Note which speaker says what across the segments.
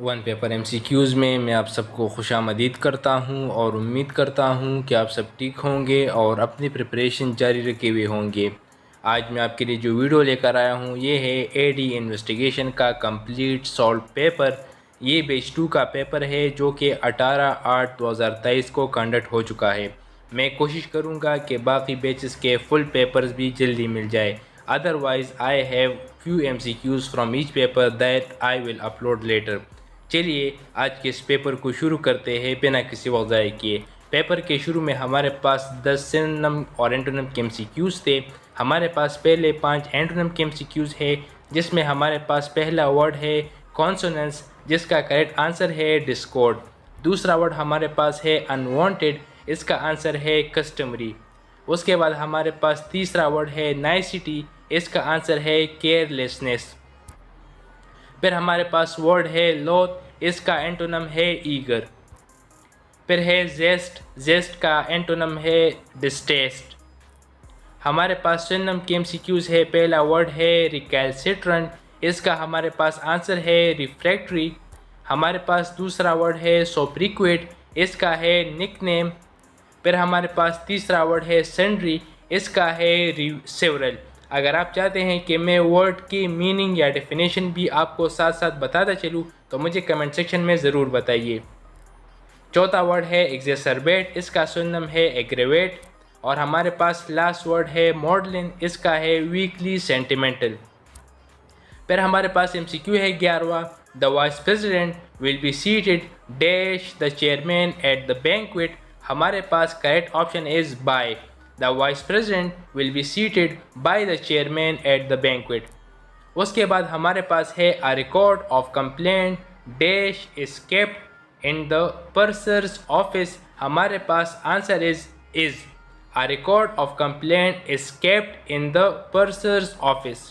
Speaker 1: One paper MCQs में मैं आप सबको खुशामदीद करता हूं और उम्मीद करता हूं कि आप सब ठीक होंगे और अपनी प्रिपरेशन जारी रखे हुए होंगे। आज मैं आपके लिए जो वीडियो लेकर आया हूं ये है AD इन्वेस्टिगेशन का कंप्लीट सॉल्व पेपर। ये बैच 2 का पेपर है जो कि 18/8/2023 को कंडक्ट हो चुका है। मैं कोशिश करूंगा कि बाकी बैचेस के फुल पेपर्स भी जल्दी मिल जाए। Otherwise I have few MCQs from each paper that I will upload later। चलिए आज के इस पेपर को शुरू करते हैं बिना किसी वक्त ज़ाय किए। पेपर के शुरू में हमारे पास 10 सिनोनिम और एंटोनिम के MCQs थे। हमारे पास पहले 5 एंटोनिम के MCQs है जिसमें हमारे पास पहला वर्ड है कॉन्सोनेंस जिसका करेक्ट आंसर है डिस्कॉर्ड। दूसरा वर्ड हमारे पास है अनवांटेड, इसका आंसर है कस्टमरी। उसके बाद हमारे पास तीसरा वर्ड है नाइसिटी, इसका आंसर है केयरलेसनेस। फिर हमारे पास वर्ड है लोथ, इसका एंटोनम है ईगर। फिर है जेस्ट, जेस्ट का एंटोनम है डिस्टेस्ट। हमारे पास सिनोनिम के MCQs है। पहला वर्ड है रिकैल्सिट्रेंट, इसका हमारे पास आंसर है रिफ्रैक्टरी। हमारे पास दूसरा वर्ड है सोप्रिक्वेट, इसका है निकनेम। फिर हमारे पास तीसरा वर्ड है सेंड्री, इसका है सेवरल। अगर आप चाहते हैं कि मैं वर्ड की मीनिंग या डेफिनेशन भी आपको साथ साथ बताता चलूँ तो मुझे कमेंट सेक्शन में ज़रूर बताइए। चौथा वर्ड है एग्जेसरबेट, इसका सिनोनिम है एग्रेवेट। और हमारे पास लास्ट वर्ड है मॉडलिन, इसका है वीकली सेंटिमेंटल। फिर हमारे पास MCQ है 11वां, the vice president will be seated dash the chairman at the banquet. हमारे पास correct option is by. The vice president will be seated by the chairman at the banquet। उसके बाद हमारे पास है a record of complaint dash is kept in the purser's office। हमारे पास answer is a record of complaint is kept in the purser's office।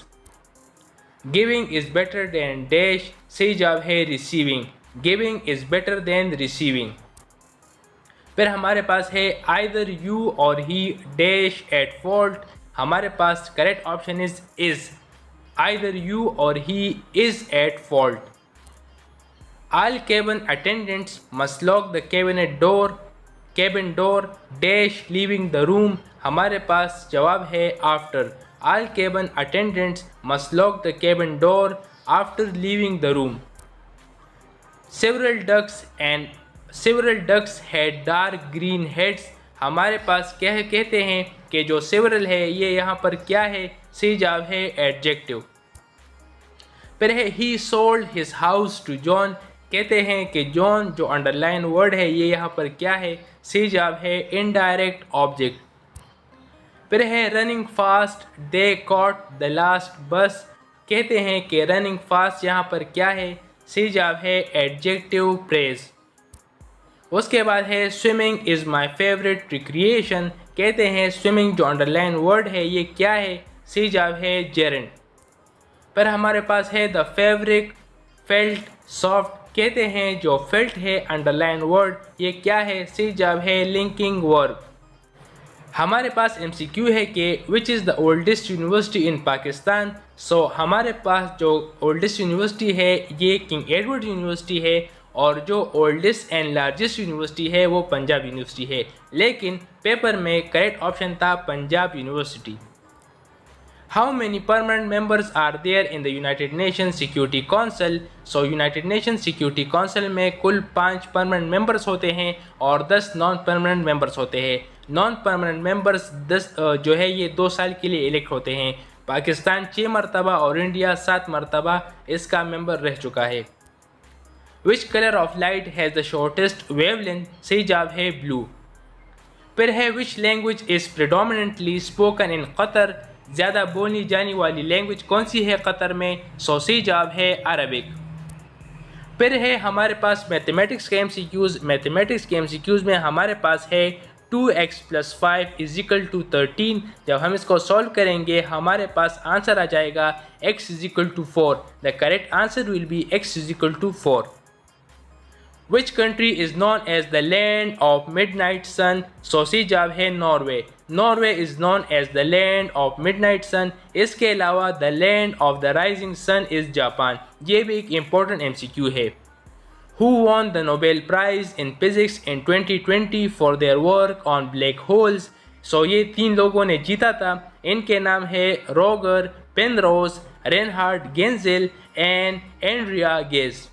Speaker 1: Giving is better than dash, सही जवाब है receiving। Giving is better than receiving। फिर हमारे पास है either you or he dash at fault। हमारे पास correct option is either you or he is at fault। All cabin attendants must lock the cabin door dash leaving the room। हमारे पास जवाब है after। All cabin attendants must lock the cabin door after leaving the room। Several ducks had dark green heads। हमारे पास क्या है, कहते हैं कि जो several है ये यहाँ पर क्या है, सही जवाब है एडजेक्टिव। फिर है he sold his house to John, कहते हैं कि जॉन जो अंडरलाइन वर्ड है ये यहाँ पर क्या है, सही जवाब है इनडायरेक्ट ऑब्जेक्ट। फिर है running fast they caught the last बस, कहते हैं कि रनिंग फास्ट यहाँ पर क्या है, सही जवाब है एडजेक्टिव प्रेज। उसके बाद है swimming is my favourite recreation, कहते हैं स्विमिंग जो अंडरलाइन वर्ड है ये क्या है, सही जवाब है जेरेंट। पर हमारे पास है द फैब्रिक फेल्ट सॉफ्ट, कहते हैं जो फेल्ट है अंडरलाइन वर्ड ये क्या है, सही जवाब है लिंकिंग वर्ब। हमारे पास MCQ है कि which is the oldest university in Pakistan. So हमारे पास जो ओल्डेस्ट यूनिवर्सिटी है ये किंग एडवर्ड यूनिवर्सिटी है और जो ओल्डेस्ट एंड लार्जेस्ट यूनिवर्सिटी है वो पंजाब यूनिवर्सिटी है, लेकिन पेपर में करेक्ट ऑप्शन था Punjab university. How many permanent members are there in the United Nation Security Council. So United Nation Security Council में कुल 5 परमानेंट मेंबर्स होते हैं और 10 नॉन परमानेंट मेंबर्स होते हैं। नॉन परमानेंट मेंबर्स 10 जो है ये 2 साल के लिए इलेक्ट होते हैं। पाकिस्तान 6 मरतबा और इंडिया 7 मरतबा इसका मेंबर रह चुका है। Which colour of light has the shortest wavelength, सही जवाब है ब्लू। फिर है which language is predominantly spoken in Qatar, ज़्यादा बोली जाने वाली लैंग्वेज कौन सी है कतर में, सो सही जवाब है अरबिक। फिर है हमारे पास मैथमेटिक्स के MCQs। मैथमेटिक्स के MCQs में हमारे पास है 2x + 5 = 13। जब हम इसको सॉल्व करेंगे हमारे पास आंसर आ जाएगा x = 4। The correct answer will be x = 4। Which country is known as the land of midnight sun? So C जवाब है Norway. Norway is known as the land of midnight sun। इसके अलावा the land of the rising sun is Japan. ये भी एक important MCQ है। who won the Nobel Prize in Physics in 2020 for their work on black holes. So ये 3 लोगों ने जीता था. इनके नाम है रोगर Penrose, Reinhard गेंजेल and Andrea Ghez.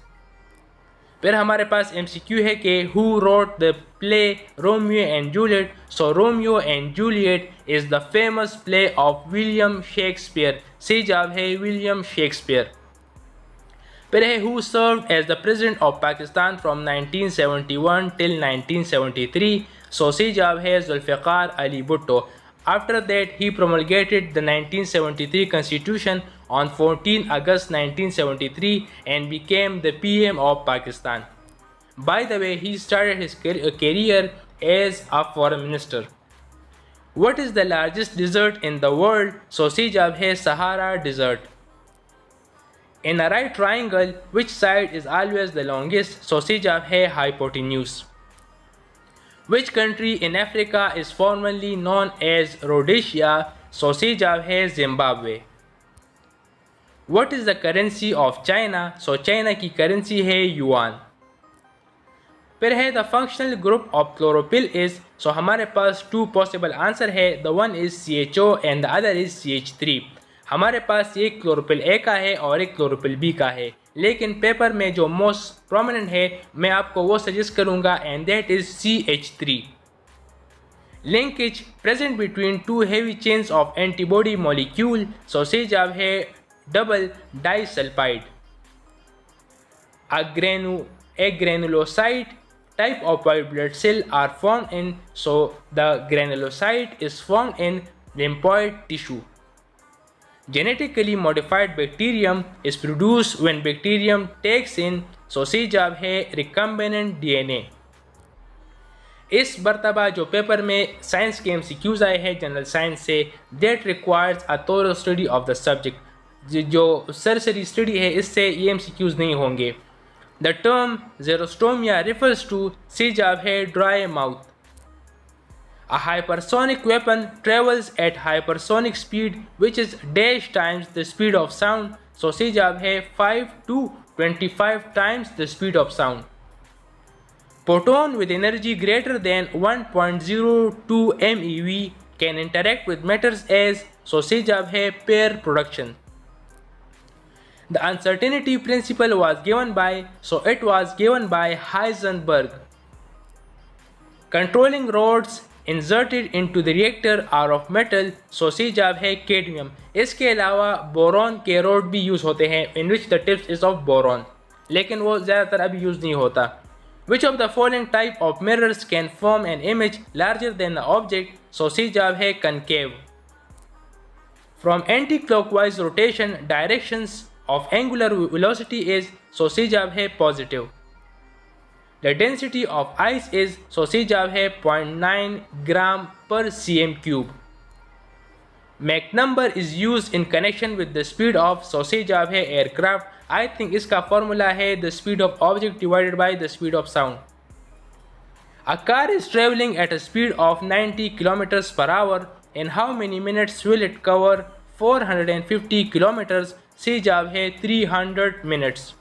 Speaker 1: फिर हमारे पास MCQ है कि who wrote the play Romeo and Juliet. So Romeo and Juliet is the famous play of William Shakespeare. सी जवाब है विलियम शेक्सपियर. फिर है who served as the president of Pakistan from 1971 till 1973. So सी जवाब है Zulfikar Ali Bhutto. After that, he promulgated the 1973 Constitution on 14 August 1973 and became the PM of Pakistan. By the way, he started his career as a foreign minister. What is the largest desert in the world? So सी जवाब है Sahara Desert. In a right triangle, which side is always the longest? So सी जवाब है hypotenuse. Which country in Africa is formerly known as Rhodesia? So सी जवाब है Zimbabwe. What is the currency of China? So China की currency है yuan. फिर है the functional group of chlorophyll is. So हमारे पास 2 possible answer है. The one is CHO and the other is CH3. हमारे पास एक क्लोरोफिल ए का है और एक क्लोरोफिल बी का है, लेकिन पेपर में जो मोस्ट प्रोमिनेंट है मैं आपको वो सजेस्ट करूंगा and that is CH3. Linkage present between 2 heavy chains of antibody molecule. So C जवाब है double disulphide. A granulocyte type of white blood cell are formed in. So the granulocyte is formed in lymphoid tissue. Genetically modified bacterium is produced when bacterium takes in. So सी जवाब है recombinant DNA. इस मरतबा जो paper में science के MCQs आए हैं general science से, that requires a thorough study of the subject. जो सरसरी स्टडी है इससे ये MCQs नहीं होंगे. The term xerostomia refers to. सी जवाब है dry mouth. A hypersonic weapon travels at hypersonic speed which is dash times the speed of sound. So सी जवाब है 5 to 25 times the speed of sound. Proton with energy greater than 1.02 MeV can interact with matters as. So सी जवाब है pair production. The uncertainty principle was given by. So it was given by Heisenberg. Controlling rods inserted into the reactor are of metal. So सी जवाब है cadmium. इसके अलावा boron के road भी use होते हैं in which the tips is of boron, लेकिन वो ज़्यादातर अभी यूज़ नहीं होता. Which of the following type of mirrors can form an image larger than the object? So सी जवाब है concave. From anti-clockwise rotation, directions of angular velocity is. So सी जवाब है positive. The density of ice is. So सी जवाब है 0.9 gram per cm cube. Mach number is used in connection with the speed of. So सी जवाब है aircraft. I think इसका formula है the speed of object divided by the speed of sound. A car is traveling at a speed of 90 kilometers per hour. In how many minutes will it cover 450 kilometers? सी जवाब है 300 minutes.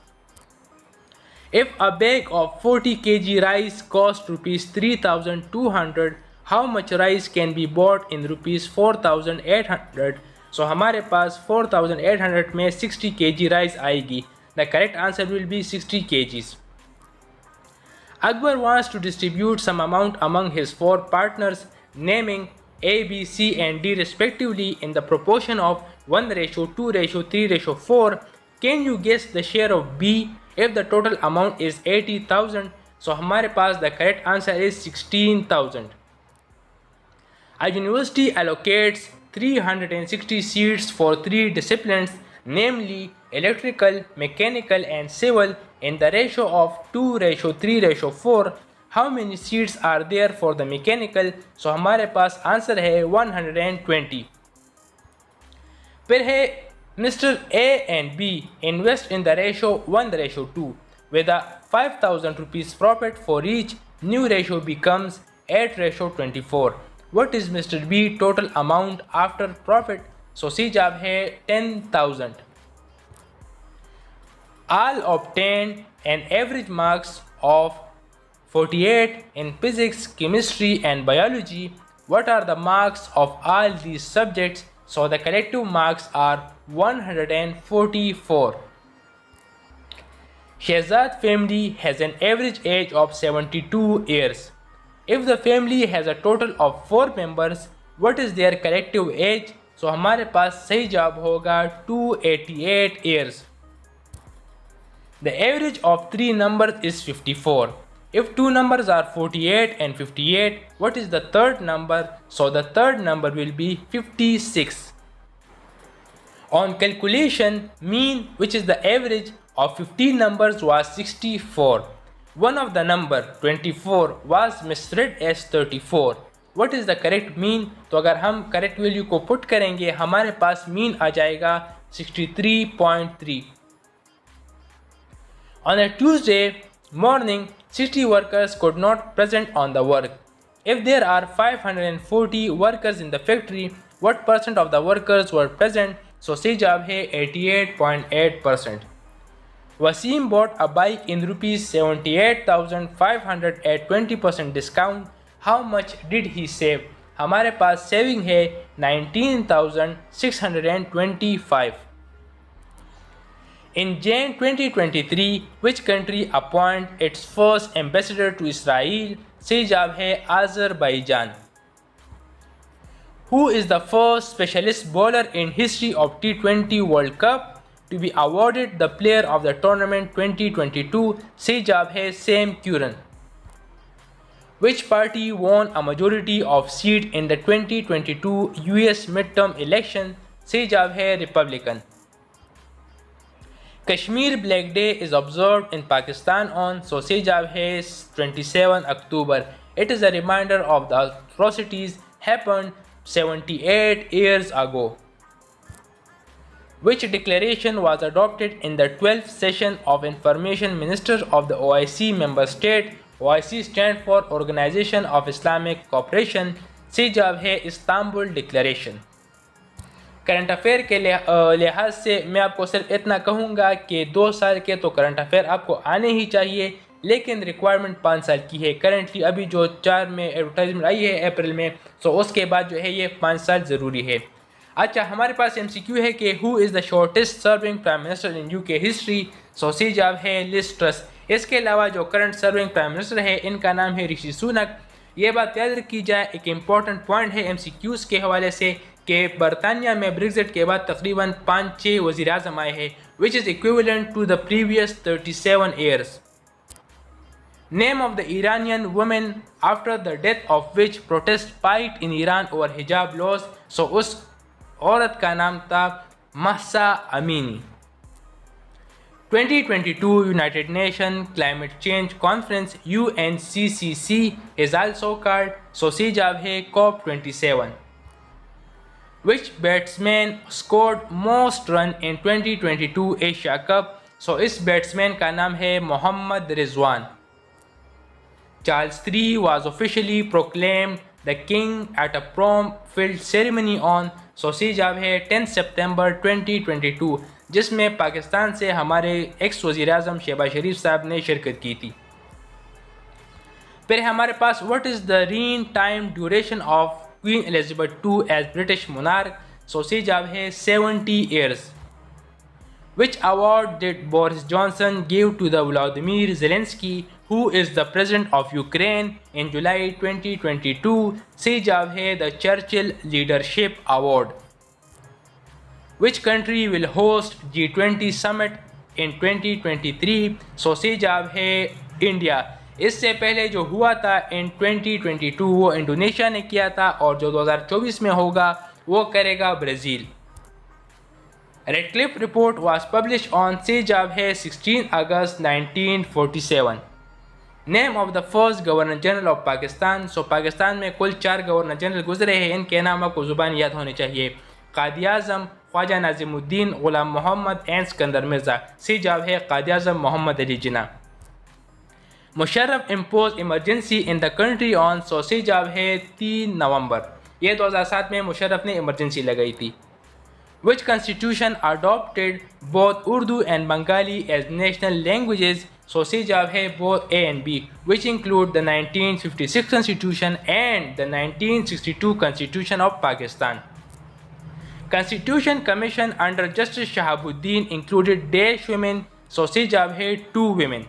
Speaker 1: If a bag of 40 kg rice costs rupees 3,200, how much rice can be bought in rupees 4,800? So हमारे पास 4,800 में 60 kg rice आएगी. The correct answer will be 60 kgs. Akbar wants to distribute some amount among his 4 partners, naming A, B, C and D respectively in the proportion of 1:2:3:4. Can you guess the share of B if the total amount is 80,000? So हमारे पास the correct answer is 16,000. A university allocates 360 seats for 3 disciplines, namely electrical, mechanical and civil in the ratio of 2:3:4. How many seats are there for the mechanical? So हमारे पास answer है 120. फिर है Mr. A and B invest in the ratio 1:2. With a 5,000 rupees profit for each, new ratio becomes 8:24. What is Mr. B total amount after profit? So सी जवाब है 10,000. All obtained an average marks of 48 in physics, chemistry and biology, what are the marks of all these subjects? So the collective marks are 144. Shehzad family has an average age of 72 years. If the family has a total of 4 members, what is their collective age? So हमारे पास सही जवाब होगा 288 years. The average of 3 numbers is 54. If 2 numbers are 48 and 58, what is the third number? So the third number will be 56. On calculation, mean, which is the average of 15 numbers, was 64. One of the number 24 was misread as 34. What is the correct mean? तो अगर हम correct value को put करेंगे हमारे पास mean आ जाएगा 63.3. On a Tuesday morning, 60 workers could not present on the work. If there are 540 workers in the factory, what percent of the workers were present? So सही जवाब है 88.8%. Wasim bought a bike in rupees 78,500 at 20% discount. How much did he save? हमारे पास saving है 19,625. In Jan 2023, which country appointed its first ambassador to Israel? सही जवाब है Azerbaijan. Who is the first specialist bowler in history of T20 World Cup to be awarded the Player of the Tournament 2022? सही जवाब है Sam Curran. Which party won a majority of seats in the 2022 US midterm election? सही जवाब है Republican. Kashmir Black Day is observed in Pakistan on, so सही जवाब है 27 October. It is a reminder of the atrocities happened 78 years ago. Which declaration was adopted in the 12th session of Information Ministers of the OIC member state? OIC stands for Organization of Islamic Cooperation. सही जवाब है Istanbul declaration. Current affair के लिहाज से मैं आपको सिर्फ इतना कहूँगा कि 2 साल के तो करंट अफेयर आपको आने ही चाहिए, लेकिन रिक्वायरमेंट 5 साल की है. करंटली अभी जो 4 में एडवर्टाइजमेंट आई है अप्रैल में, सो उसके बाद जो है ये 5 साल ज़रूरी है. अच्छा, हमारे पास MCQ है कि who is the shortest serving prime minister in UK history? So सही जवाब है लिज ट्रस. इसके अलावा जो करंट सर्विंग प्राइम मिनिस्टर है इनका नाम है ऋषि सुनक. ये बात याद रखी जाए, एक इम्पॉर्टेंट पॉइंट है MCQs के हवाले से कि बरतानिया में ब्रेक्जिट के बाद तकरीबन 5-6 वज़ीर आज़म आए हैं, which is equivalent to the previous 37 years. Name of the Iranian woman after the death of which protest spiked in Iran over hijab laws. So उस औरत का नाम था Mahsa Amini. 2022 United Nations Climate Change Conference UNCCC is also called, so सही जवाब है COP27. Which batsman scored most run in 2022 Asia Cup? So इस batsman का नाम है Mohammad Rizwan. Charles III was officially proclaimed the king at a prom-filled ceremony on, so सही जवाब है 10 September 2022, जिसमें पाकिस्तान से हमारे एक्स वज़ीर आज़म शहबाज शरीफ साहब ने शिरकत की थी. फिर हमारे पास what is the reign time duration of Queen Elizabeth II as British monarch? So सही जवाब है 70 years. Which award did Boris Johnson give to the Volodymyr Zelensky, who is the president of Ukraine, in July 2022? सही जवाब है the Churchill Leadership Award. Which country will host G20 summit in 2023? So सही जवाब है India. इससे पहले जो हुआ था इन 2022 वो इंडोनेशिया ने किया था, और जो 2024 में होगा वो करेगा Brazil. Radcliffe report was publish on, सही जवाब है 16 अगस्त 1947. Name of the first governor general of Pakistan. So Pakistan में कुल 4 गवर्नर जनरल गुजरे हैं, इनके नाम आपको ज़ुबान याद होने चाहिए. कायद आज़म, ख्वाजा नाज़िमुद्दीन, ग़ुलाम मोहम्मद एंड सिकंदर मिर्ज़ा. सही जवाब है Quaid Azam Muhammad Ali Jinnah. Musharraf impose emergency in the country on, so सही जवाब है 3 नवंबर. ये 2007 में मुशर्रफ ने इमरजेंसी लगाई थी. Which constitution adopted both Urdu and Bengali as national languages? सोचे जवाब है both A and B, which include the 1956 Constitution and the 1962 Constitution of Pakistan. Constitution Commission under Justice Shahabuddin included dash women, सोचे जवाब है 2 women.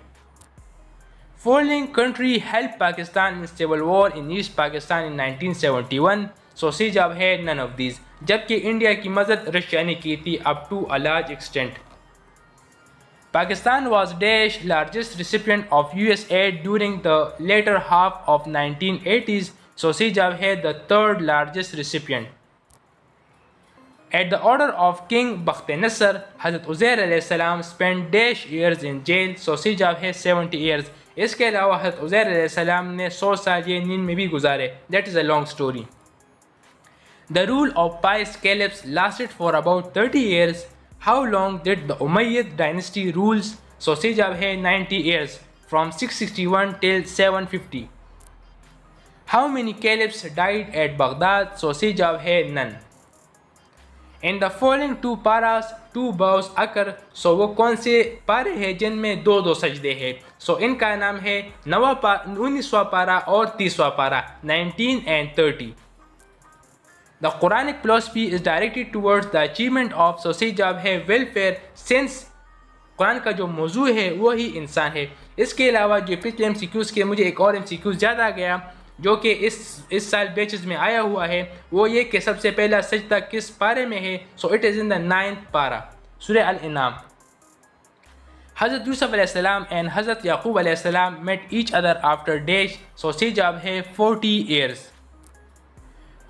Speaker 1: Following country helped Pakistan in civil war in East Pakistan in 1971, सोचे जवाब है none of these. जबकि India की मदद Russia ने की थी up to a large extent. Pakistan was dash largest recipient of US aid during the later half of 1980s, सोचे जवाब है the third largest recipient. At the order of King Bakht Nasser, Hazrat Uzair alayhi salam spent dash years in jail, सोचे जवाब है 70 years. इसके अलावा हज़रत उज़ैर अलैहिस्सलाम ने 100 साल ये नींद में भी गुजारे. That is a long story. The rule of pious caliphs lasted for about 30 years. How long did the Umayyad dynasty rules? सोचे जवाब है 90 years, from 661 till 750. How many caliphs died at Baghdad? सोचे जवाब है none. In the following 2 paras, 2 bows occur. So वो कौन से पारे हैं जिनमें 2 सजदे हैं? So इनका नाम है 19वां पारा और 30वां पारा, 19 and 30. The Quranic philosophy is directed towards the achievement of, सोचे जवाब है welfare, since कुरान का जो मौजू है वो ही इंसान है. इसके अलावा जो पिछले MCQs के मुझे एक और MCQs याद आ गया जो कि इस साल बैचेस में आया हुआ है, वो ये कि सबसे पहला सजदा किस पारे में है. So it is in the 9th पारा, सूरह अल-इनाम. हज़रत यूसुफ अलैहिस्सलाम एंड हज़रत याकूब अलैहिस्सलाम met each other after dash, सोचे जवाब है 40 years.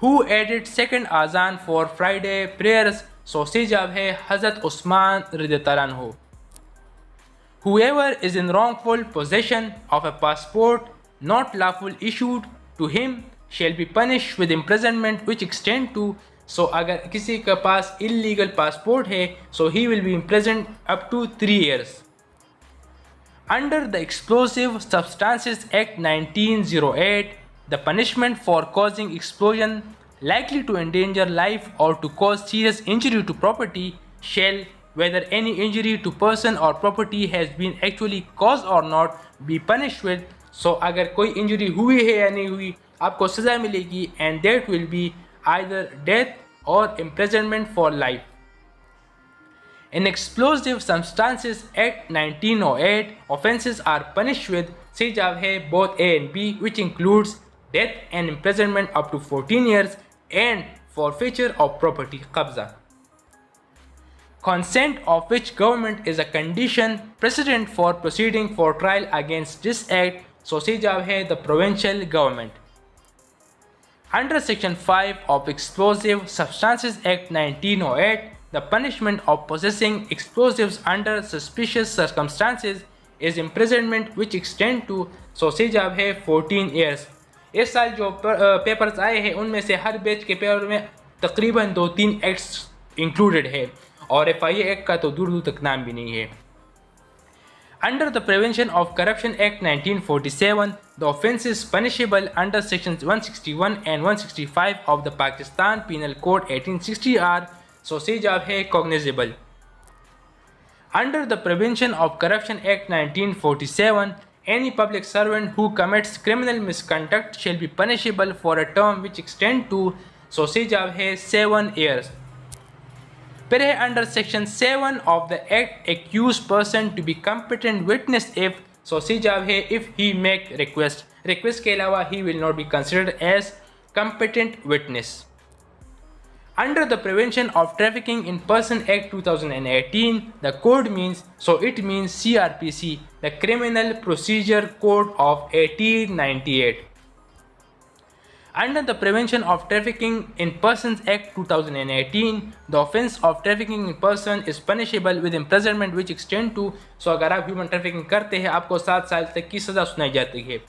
Speaker 1: हु एडेड सेकंड आज़ान फॉर फ्राइडे प्रेयर्स, सोचे जवाब है हज़रत उस्मान रज़ियल्लाहु अन्हु. Whoever is in wrongful possession of a passport not lawful issued to him shall be punished with imprisonment which extend to. So अगर किसी के पास illegal passport है, so he will be imprisoned up to 3 years. Under the Explosive Substances Act 1908, the punishment for causing explosion likely to endanger life or to cause serious injury to property shall, whether any injury to person or property has been actually caused or not, be punished with. So अगर कोई injury हुई है या नहीं हुई, आपको सज़ा मिलेगी, and that will be either death or imprisonment for life. In Explosive Substances Act 1908, offences are punished with, सही जवाब है both A and B, which includes death and imprisonment up to 14 years and forfeiture of property, qabza. Consent of which government is a condition precedent for proceeding for trial against this act, सोचे जवाब है the provincial government. Under Section 5 of Explosive Substances Act 1908, the punishment of possessing explosives under suspicious circumstances is imprisonment which extend to, सोचे जवाब है 14 years. इस साल जो papers आए हैं उनमें से हर बैच के पेपर में तकरीबन 2-3 एक्ट्स इंक्लूडेड है और FIA एक्ट का तो दूर दूर तक नाम भी नहीं है. Under the Prevention of Corruption Act 1947, the offences punishable under sections 161 and 165 of the Pakistan Penal Code 1860 are, सोचे जवाब है cognizable. Under the Prevention of Corruption Act 1947, any public servant who commits criminal misconduct shall be punishable for a term which extend to, सोचे जवाब है 7 years. फिर under section 7 of the act, accused person to be competent witness if, सोचे जवाब है if he make request के अलावा he will not be considered as competent witness. Under the Prevention of Trafficking in Person Act 2018, the code means, so it means CRPC, the Criminal Procedure Code of 1898. Under the Prevention of Trafficking in Persons Act 2018, the offence of trafficking in person is punishable with imprisonment which extend to, so अगर आप human trafficking करते हैं आपको 7 साल तक की सज़ा सुनाई जाती है.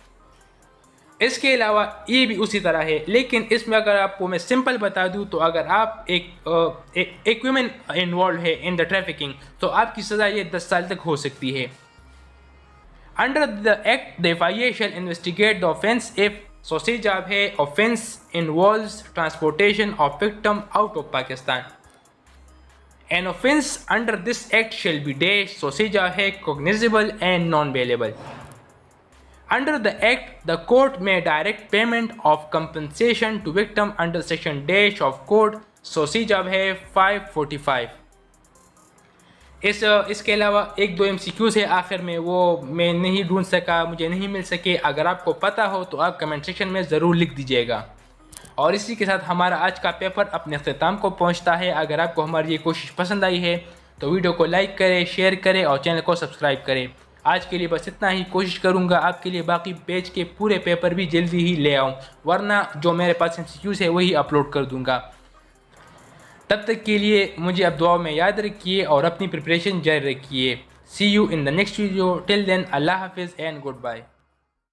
Speaker 1: इसके अलावा ये भी उसी तरह है, लेकिन इसमें अगर आपको मैं सिंपल बता दूं तो अगर आप एक वुमेन इन्वॉल्व है इन द ट्रैफिकिंग तो आपकी सज़ा ये 10 साल तक हो सकती है. Under the act, the FIA shall investigate the offence if, सोचे जवाब है offence involves transportation of victim out of Pakistan. An offence under this act shall be dash सोसेजा है cognizable and non-bailable. Under the act, the court may direct payment of compensation to victim under section dash of code सोसेजा है 545. इसके अलावा एक दो MCQs है आखिर में, वो मैं नहीं ढूंढ सका, मुझे नहीं मिल सके। अगर आपको पता हो तो आप कमेंट सेक्शन में ज़रूर लिख दीजिएगा। और इसी के साथ हमारा आज का पेपर अपने अख्ताम को पहुंचता है। अगर आपको हमारी ये कोशिश पसंद आई है तो वीडियो को लाइक करें, शेयर करें और चैनल को सब्सक्राइब करें। आज के लिए बस इतना ही। कोशिश करूंगा आपके लिए बाकी पेज के पूरे पेपर भी जल्दी ही ले आऊं, वरना जो मेरे पास MCQs है वही अपलोड कर दूंगा। तब तक के लिए मुझे अब दुआ में याद रखिए और अपनी प्रिपरेशन जारी रखिए। See you in the next video. Till then, अल्लाह हाफिज़ एंड गुड बाय।